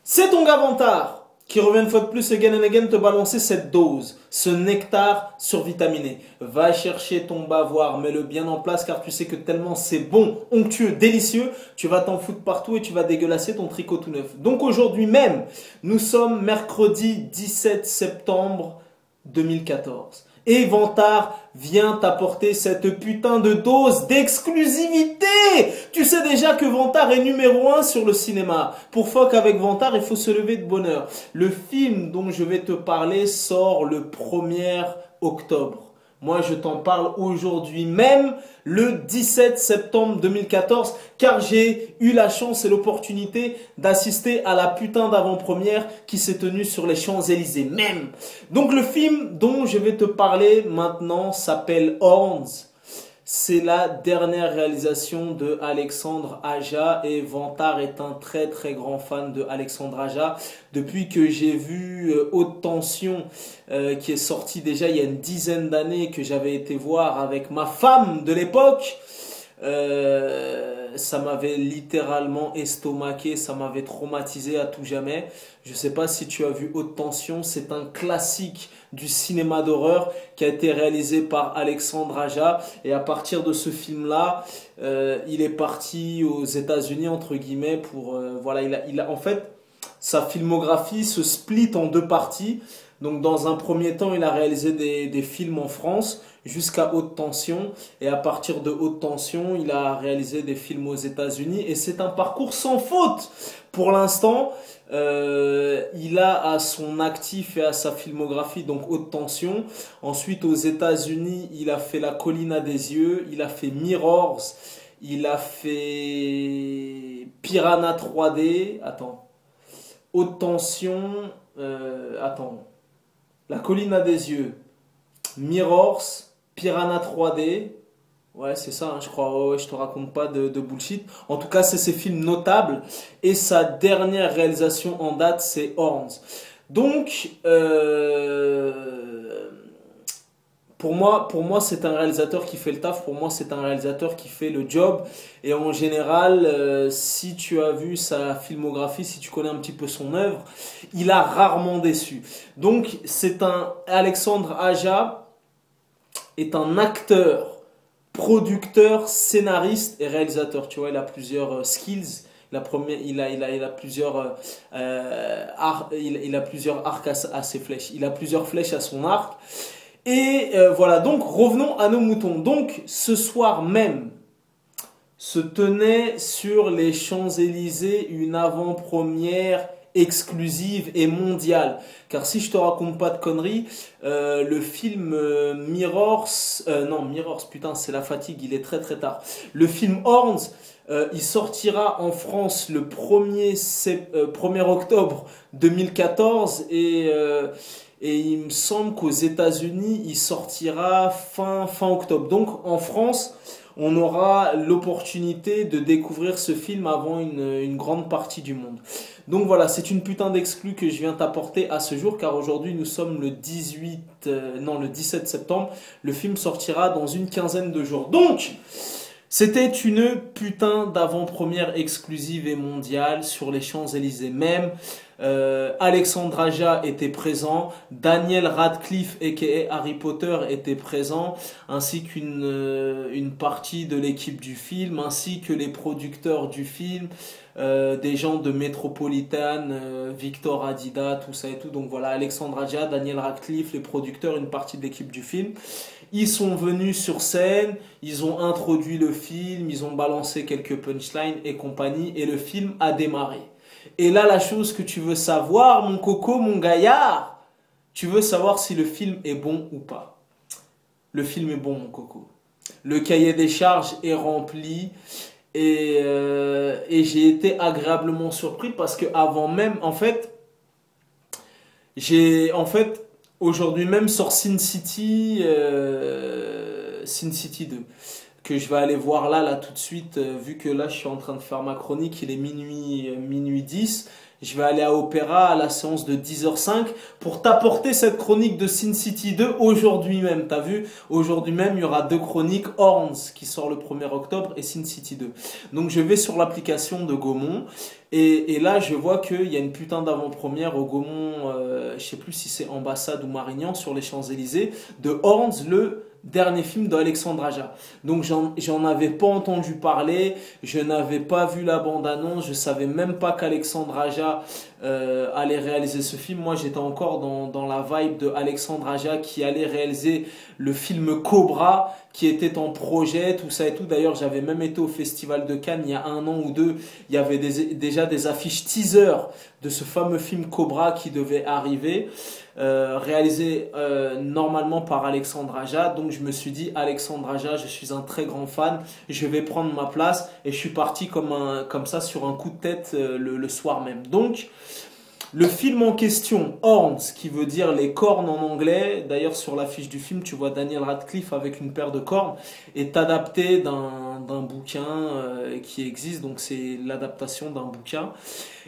C'est ton gars Vantard qui revient une fois de plus again and again te balancer cette dose, ce nectar survitaminé. Va chercher ton bavoir, mets-le bien en place car tu sais que tellement c'est bon, onctueux, délicieux, tu vas t'en foutre partout et tu vas dégueulasser ton tricot tout neuf. Donc aujourd'hui même, nous sommes mercredi 17 septembre 2014. Et Vantard vient t'apporter cette putain de dose d'exclusivité. Tu sais déjà que Vantard est numéro 1 sur le cinéma. Pour fois qu'avec Vantard, il faut se lever de bonne heure. Le film dont je vais te parler sort le 1er octobre. Moi, je t'en parle aujourd'hui même, le 17 septembre 2014, car j'ai eu la chance et l'opportunité d'assister à la putain d'avant-première qui s'est tenue sur les Champs-Élysées même. Donc le film dont je vais te parler maintenant s'appelle Horns. C'est la dernière réalisation de Alexandre Aja et Vantard est un très très grand fan de Alexandre Aja. Depuis que j'ai vu Haute Tension qui est sorti déjà il y a une dizaine d'années, que j'avais été voir avec ma femme de l'époque, ça m'avait littéralement estomaqué, ça m'avait traumatisé à tout jamais. Je sais pas si tu as vu Haute Tension, c'est un classique du cinéma d'horreur qui a été réalisé par Alexandre Aja, et à partir de ce film-là, il est parti aux États-Unis entre guillemets pour voilà, en fait sa filmographie se split en deux parties. Donc dans un premier temps, il a réalisé des films en France jusqu'à Haute Tension. Et à partir de Haute Tension, il a réalisé des films aux États-Unis. Et c'est un parcours sans faute. Pour l'instant, il a à son actif et à sa filmographie donc Haute Tension. Ensuite, aux États-Unis, il a fait La Colline à des yeux. Il a fait Mirrors. Il a fait Piranha 3D. Attends. Haute Tension. Attends. La Colline à des yeux, Mirrors, Piranha 3D, ouais c'est ça, hein, je crois, ouais, je te raconte pas de bullshit. En tout cas, c'est ses films notables et sa dernière réalisation en date, c'est Horns. Donc, pour moi, c'est un réalisateur qui fait le taf. Pour moi, c'est un réalisateur qui fait le job. Et en général, si tu as vu sa filmographie, si tu connais un petit peu son œuvre, il a rarement déçu. Donc, Alexandre Aja est un acteur, producteur, scénariste et réalisateur. Tu vois, il a plusieurs skills. Il a plusieurs il a plusieurs arcs à ses flèches. Il a plusieurs flèches à son arc. Et voilà, donc revenons à nos moutons. Donc ce soir même se tenait sur les Champs-Élysées une avant-première exclusive et mondiale. Car si je te raconte pas de conneries, le film Mirrors, non Mirrors, putain c'est la fatigue, il est très très tard. Le film Horns, il sortira en France le 1er octobre 2014 et il me semble qu'aux États-Unis, il sortira fin octobre. Donc en France, on aura l'opportunité de découvrir ce film avant une grande partie du monde. Donc voilà, c'est une putain d'exclu que je viens t'apporter à ce jour, car aujourd'hui nous sommes le 17 septembre. Le film sortira dans une quinzaine de jours. Donc, c'était une putain d'avant-première exclusive et mondiale sur les Champs-Élysées même. Alexandre Aja était présent, Daniel Radcliffe aka Harry Potter était présent, ainsi qu'une partie de l'équipe du film, ainsi que les producteurs du film, des gens de Metropolitan, Victor Adida, tout ça et tout. Donc voilà, Alexandre Aja, Daniel Radcliffe, les producteurs, une partie de l'équipe du film. Ils sont venus sur scène, ils ont introduit le film, ils ont balancé quelques punchlines et compagnie, et le film a démarré. Et là, la chose que tu veux savoir, mon coco, mon gaillard, tu veux savoir si le film est bon ou pas. Le film est bon, mon coco. Le cahier des charges est rempli et j'ai été agréablement surpris parce que avant même, aujourd'hui même sort Sin City 2 que je vais aller voir là tout de suite, vu que là je suis en train de faire ma chronique, il est minuit 10, je vais aller à Opéra à la séance de 10h05 pour t'apporter cette chronique de Sin City 2 aujourd'hui même. T'as vu? Aujourd'hui même, il y aura 2 chroniques, Horns qui sort le 1er octobre et Sin City 2. Donc je vais sur l'application de Gaumont et là je vois qu'il y a une putain d'avant-première au Gaumont, je sais plus si c'est Ambassade ou Marignan sur les Champs-Élysées, de Horns, le dernier film d'Alexandre Aja. Donc j'en avais pas entendu parler, je n'avais pas vu la bande-annonce, je savais même pas qu'Alexandre Aja allait réaliser ce film. Moi j'étais encore dans la vibe de Alexandre Aja qui allait réaliser le film Cobra qui était en projet, tout ça et tout. D'ailleurs j'avais même été au Festival de Cannes il y a 1 an ou 2, il y avait déjà des affiches teaser de ce fameux film Cobra qui devait arriver. Réalisé normalement par Alexandre Aja. Donc je me suis dit, Alexandre Aja, je suis un très grand fan, je vais prendre ma place et je suis parti comme ça sur un coup de tête le soir même. Donc le film en question, Horns, qui veut dire les cornes en anglais, d'ailleurs sur l'affiche du film tu vois Daniel Radcliffe avec une paire de cornes, est adapté d'un bouquin qui existe, donc c'est l'adaptation d'un bouquin.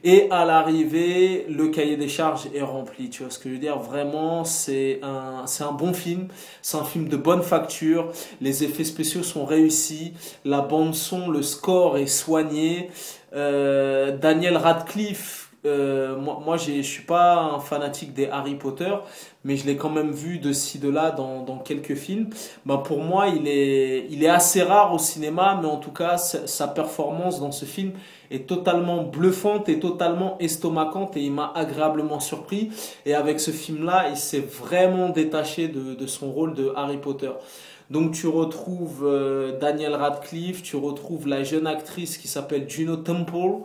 Et à l'arrivée, le cahier des charges est rempli, tu vois ce que je veux dire? Vraiment, c'est un bon film, c'est un film de bonne facture, les effets spéciaux sont réussis, la bande son, le score est soigné, Daniel Radcliffe, moi je suis pas un fanatique des Harry Potter, mais je l'ai quand même vu de ci de là dans quelques films. Ben pour moi il est assez rare au cinéma, mais en tout cas sa performance dans ce film est totalement bluffante et totalement estomacante et il m'a agréablement surpris. Et avec ce film là il s'est vraiment détaché de son rôle de Harry Potter. Donc tu retrouves Daniel Radcliffe, tu retrouves la jeune actrice qui s'appelle Juno Temple.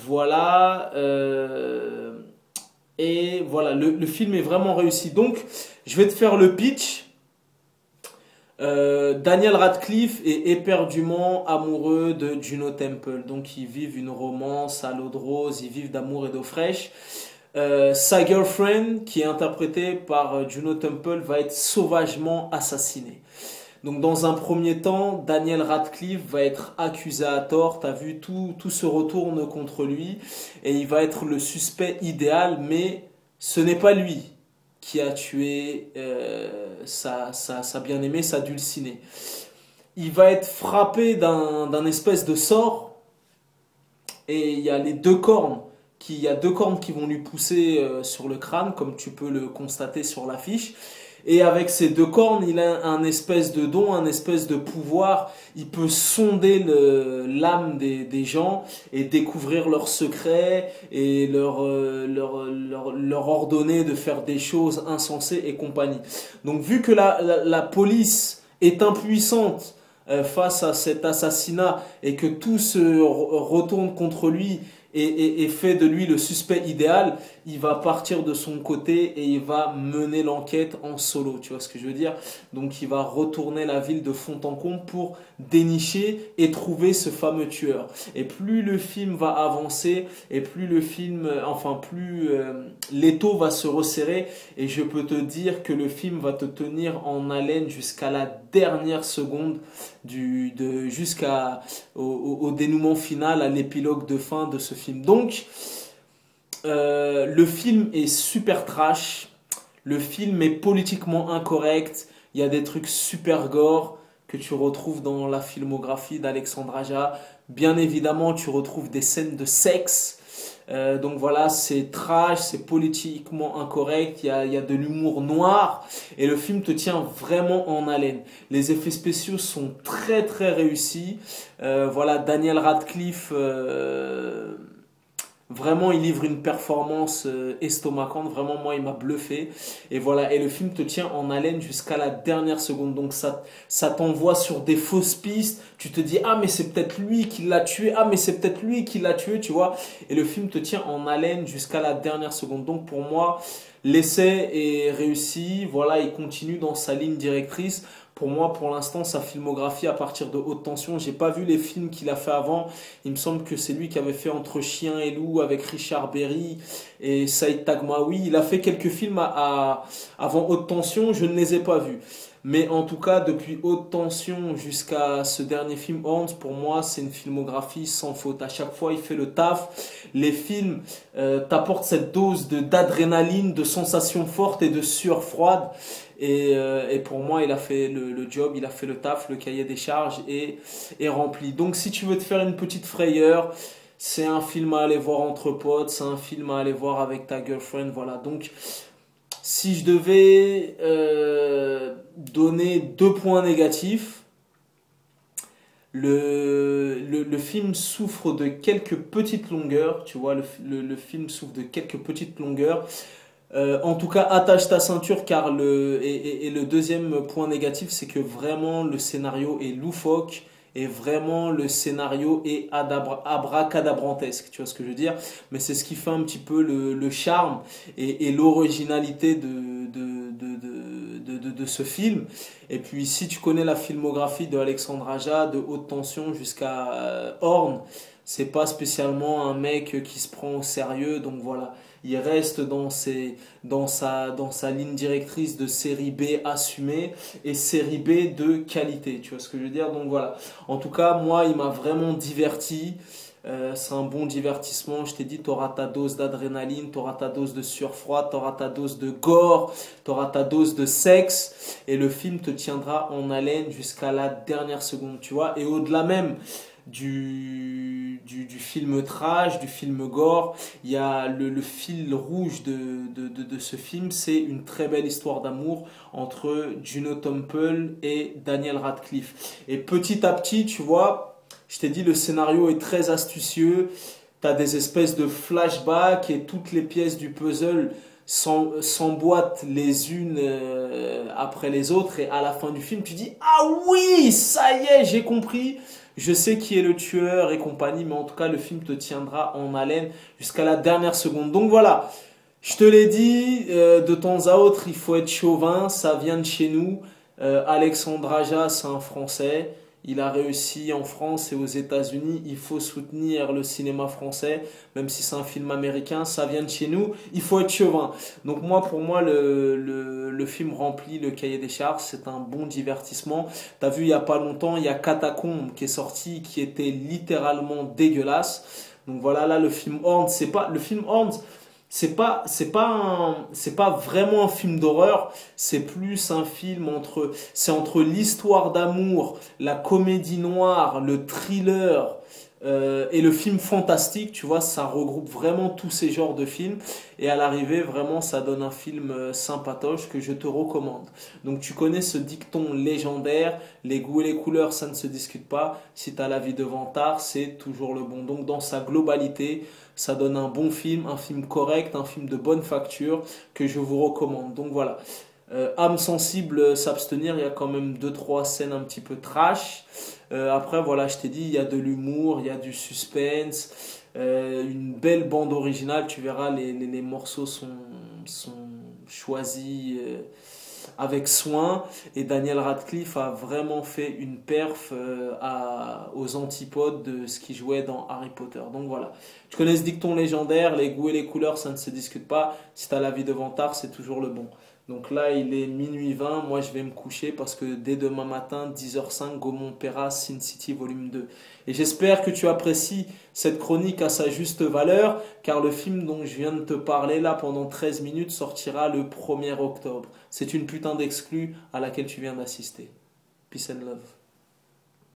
Voilà. Et voilà, le film est vraiment réussi. Donc, je vais te faire le pitch. Daniel Radcliffe est éperdument amoureux de Juno Temple. Donc, ils vivent une romance à l'eau de rose, ils vivent d'amour et d'eau fraîche. Sa girlfriend, qui est interprétée par Juno Temple, va être sauvagement assassinée. Donc dans un premier temps, Daniel Radcliffe va être accusé à tort, t'as vu, tout se retourne contre lui et il va être le suspect idéal, mais ce n'est pas lui qui a tué sa bien-aimée, sa dulcinée. Il va être frappé d'un espèce de sort et il y a les deux cornes. Il y a 2 cornes qui vont lui pousser sur le crâne, comme tu peux le constater sur l'affiche. Et avec ces 2 cornes, il a un espèce de don, un espèce de pouvoir. Il peut sonder l'âme des gens et découvrir leurs secrets et leur ordonner de faire des choses insensées et compagnie. Donc vu que la police est impuissante face à cet assassinat et que tout se retourne contre lui, et fait de lui le suspect idéal, il va partir de son côté et il va mener l'enquête en solo, tu vois ce que je veux dire? Donc il va retourner la ville de fond en comble pour dénicher et trouver ce fameux tueur. Et plus le film va avancer et plus le film, plus l'étau va se resserrer et je peux te dire que le film va te tenir en haleine jusqu'à la dernière seconde jusqu'au dénouement final, à l'épilogue de fin de ce film. Donc, le film est super trash, le film est politiquement incorrect, il y a des trucs super gore que tu retrouves dans la filmographie d'Alexandre Aja. Bien évidemment, tu retrouves des scènes de sexe. Donc voilà, c'est trash, c'est politiquement incorrect, il y a de l'humour noir et le film te tient vraiment en haleine. Les effets spéciaux sont très très réussis. Voilà, Daniel Radcliffe, vraiment il livre une performance estomacante, vraiment moi il m'a bluffé. Et voilà, et le film te tient en haleine jusqu'à la dernière seconde. Donc ça t'envoie sur des fausses pistes. Tu te dis, ah mais c'est peut-être lui qui l'a tué, ah mais c'est peut-être lui qui l'a tué, tu vois. Et le film te tient en haleine jusqu'à la dernière seconde. Donc pour moi, l'essai est réussi. Voilà, il continue dans sa ligne directrice. Pour moi, pour l'instant, sa filmographie à partir de Haute Tension, j'ai pas vu les films qu'il a fait avant. Il me semble que c'est lui qui avait fait Entre Chien et Loup avec Richard Berry et Saïd Tagmaoui. Il a fait quelques films avant Haute Tension, je ne les ai pas vus. Mais en tout cas, depuis Haute Tension jusqu'à ce dernier film, Horns, pour moi, c'est une filmographie sans faute. À chaque fois, il fait le taf. Les films t'apportent cette dose d'adrénaline, de sensations fortes et de sueur froide. Et pour moi, il a fait le job, il a fait le taf, le cahier des charges est rempli. Donc, si tu veux te faire une petite frayeur, c'est un film à aller voir entre potes, c'est un film à aller voir avec ta girlfriend, voilà. Donc, si je devais donner 2 points négatifs, le film souffre de quelques petites longueurs, tu vois, le film souffre de quelques petites longueurs. En tout cas, attache ta ceinture car et le deuxième point négatif, c'est que vraiment le scénario est loufoque et vraiment le scénario est abracadabrantesque, tu vois ce que je veux dire? Mais c'est ce qui fait un petit peu le charme et l'originalité de ce film. Et puis, si tu connais la filmographie de Alexandre Aja, de Haute Tension jusqu'à Horn, c'est pas spécialement un mec qui se prend au sérieux, donc voilà. Il reste dans sa ligne directrice de série B assumée et série B de qualité. Tu vois ce que je veux dire? Donc voilà. En tout cas, moi, il m'a vraiment diverti. C'est un bon divertissement. Je t'ai dit, tu auras ta dose d'adrénaline, tu auras ta dose de sueur froide, tu auras ta dose de gore, tu auras ta dose de sexe. Et le film te tiendra en haleine jusqu'à la dernière seconde. Tu vois? Et au-delà même du film trash, du film gore. Il y a le fil rouge de ce film, c'est une très belle histoire d'amour entre Juno Temple et Daniel Radcliffe. Et petit à petit, tu vois, je t'ai dit, le scénario est très astucieux. Tu as des espèces de flashbacks et toutes les pièces du puzzle s'emboîtent les unes après les autres. Et à la fin du film, tu dis, ah oui, ça y est, j'ai compris. Je sais qui est le tueur et compagnie, mais en tout cas, le film te tiendra en haleine jusqu'à la dernière seconde. Donc voilà, je te l'ai dit, de temps à autre, il faut être chauvin, ça vient de chez nous. Alexandre Aja, c'est un Français. Il a réussi en France et aux États-Unis. Il faut soutenir le cinéma français, même si c'est un film américain, ça vient de chez nous. Il faut être chauvin. Donc moi, pour moi, le film remplit le cahier des charges. C'est un bon divertissement. T'as vu, il y a pas longtemps, il y a Catacombe qui est sorti, qui était littéralement dégueulasse. Donc voilà, là, le film Horns, le film Horns, c'est pas vraiment un film d'horreur, c'est plus un film c'est entre l'histoire d'amour, la comédie noire, le thriller et le film fantastique, tu vois, ça regroupe vraiment tous ces genres de films et à l'arrivée, vraiment, ça donne un film sympatoche que je te recommande. Donc tu connais ce dicton légendaire, les goûts et les couleurs, ça ne se discute pas, si tu as la vie de vantard, c'est toujours le bon. Donc dans sa globalité, ça donne un bon film, un film correct, un film de bonne facture que je vous recommande. Donc voilà. Âme sensible, s'abstenir, il y a quand même deux trois scènes un petit peu trash. Après, voilà, je t'ai dit, il y a de l'humour, il y a du suspense, une belle bande originale. Tu verras, les morceaux sont choisis avec soin. Et Daniel Radcliffe a vraiment fait une perf aux antipodes de ce qu'il jouait dans Harry Potter. Donc voilà. Tu connais ce dicton légendaire, les goûts et les couleurs, ça ne se discute pas. Si tu as la vie de vantard, c'est toujours le bon. Donc là, il est minuit 20. Moi, je vais me coucher parce que dès demain matin, 10h05, Gaumont Pera, Sin City, volume 2. Et j'espère que tu apprécies cette chronique à sa juste valeur, car le film dont je viens de te parler là pendant 13 minutes sortira le 1er octobre. C'est une putain d'exclus à laquelle tu viens d'assister. Peace and love.